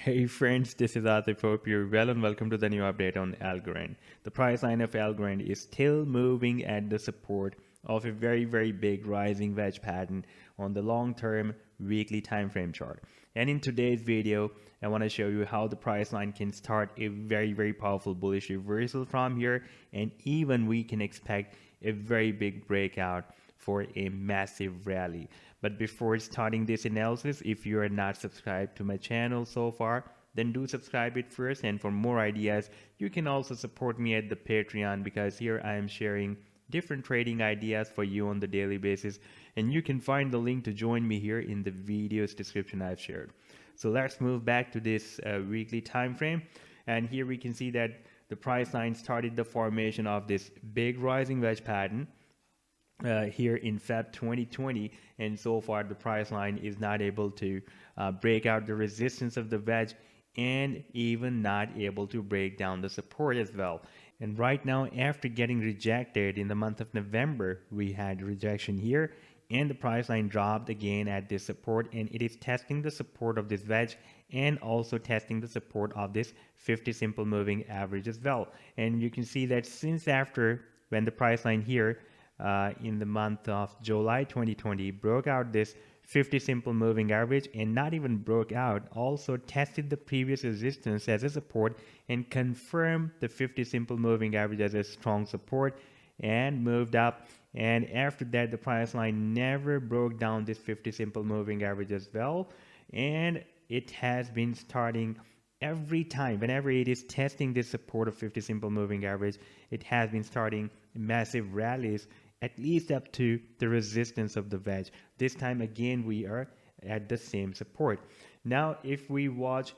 Hey friends, this is Atif. Hope you're well and welcome to the new update on Algorand. The price line of Algorand is still moving at the support of a very big rising wedge pattern on the long-term weekly time frame chart. And in today's video, I want to show you how the price line can start a very powerful bullish reversal from here, and even we can expect a very big breakout for a massive rally. But before starting this analysis, if you are not subscribed to my channel so far, then do subscribe it first. And for more ideas, you can also support me at the Patreon, because here I am sharing different trading ideas for you on the daily basis, and you can find the link to join me here in the video's description I've shared. So let's move back to this weekly time frame, and here we can see that the price line started the formation of this big rising wedge pattern here in Feb 2020, and so far the price line is not able to break out the resistance of the wedge, and even not able to break down the support as well. And right now, after getting rejected in the month of November, we had rejection here, and the price line dropped again at this support, and it is testing the support of this wedge and also testing the support of this 50 simple moving average as well. And you can see that since after when the price line here in the month of July 2020 broke out this 50 simple moving average, and not even broke out, also tested the previous resistance as a support and confirmed the 50 simple moving average as a strong support and moved up. And after that, the price line never broke down this 50 simple moving average as well, and it has been starting every time whenever it is testing this support of 50 simple moving average, it has been starting massive rallies at least up to the resistance of the wedge. This time again we are at the same support. Now if we watch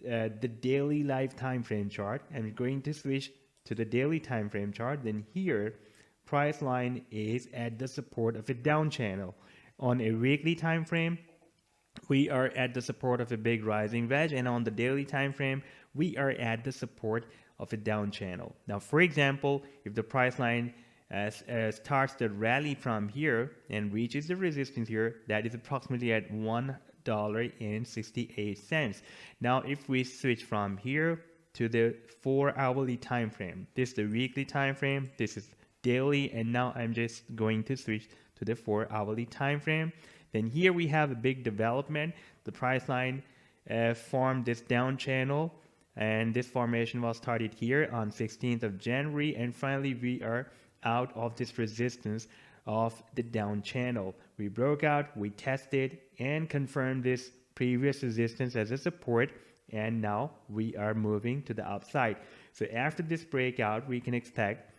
the daily live time frame chart, I'm going to switch to the daily time frame chart, then here price line is at the support of a down channel. On a weekly time frame, we are at the support of a big rising wedge, and on the daily time frame we are at the support of a down channel. Now for example, if the price line starts the rally from here and reaches the resistance here, that is approximately at $1.68. Now if we switch from here to the 4-hourly time frame, this is the weekly time frame, this is daily, and now I'm just going to switch to the 4-hourly time frame. Then here we have a big development. The price line formed this down channel, and this formation was started here on 16th of January, and finally we are out of this resistance of the down channel. We broke out, we tested and confirmed this previous resistance as a support, and now we are moving to the upside. So after this breakout, we can expect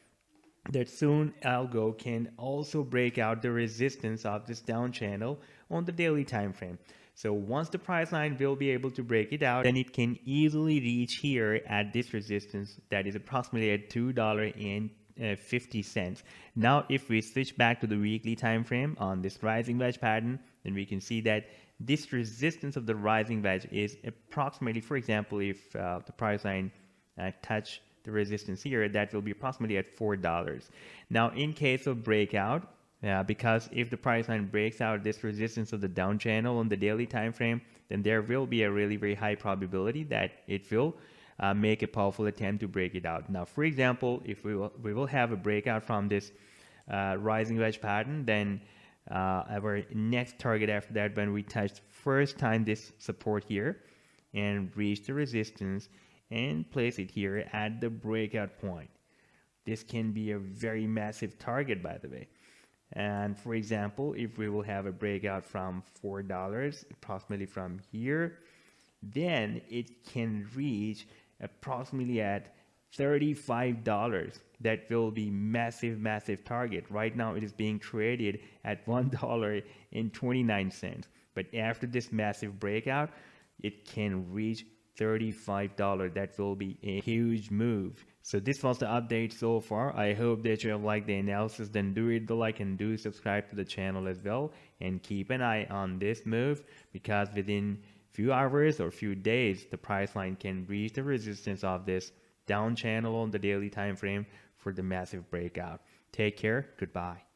that soon ALGO can also break out the resistance of this down channel on the daily time frame. So once the price line will be able to break it out, then it can easily reach here at this resistance that is approximately at $2.50. Now if we switch back to the weekly time frame on this rising wedge pattern, then we can see that this resistance of the rising wedge is approximately, for example, if the price line touch the resistance here, that will be approximately at $4. Now in case of breakout, because if the price line breaks out this resistance of the down channel on the daily time frame, then there will be a really very high probability that it will make a powerful attempt to break it out. Now for example, if we will have a breakout from this rising wedge pattern, then our next target after that, when we touch first time this support here and reach the resistance and place it here at the breakout point, this can be a very massive target, by the way. And for example, if we will have a breakout from $4 approximately from here, then it can reach approximately at $35. That will be massive target. Right now it is being traded at $1.29, but after this massive breakout it can reach $35. That will be a huge move. So this was the update so far. I hope that you have liked the analysis. Then do hit the like and do subscribe to the channel as well, and keep an eye on this move, because within few hours or few days the price line can reach the resistance of this down channel on the daily time frame for the massive breakout. Take care. Goodbye.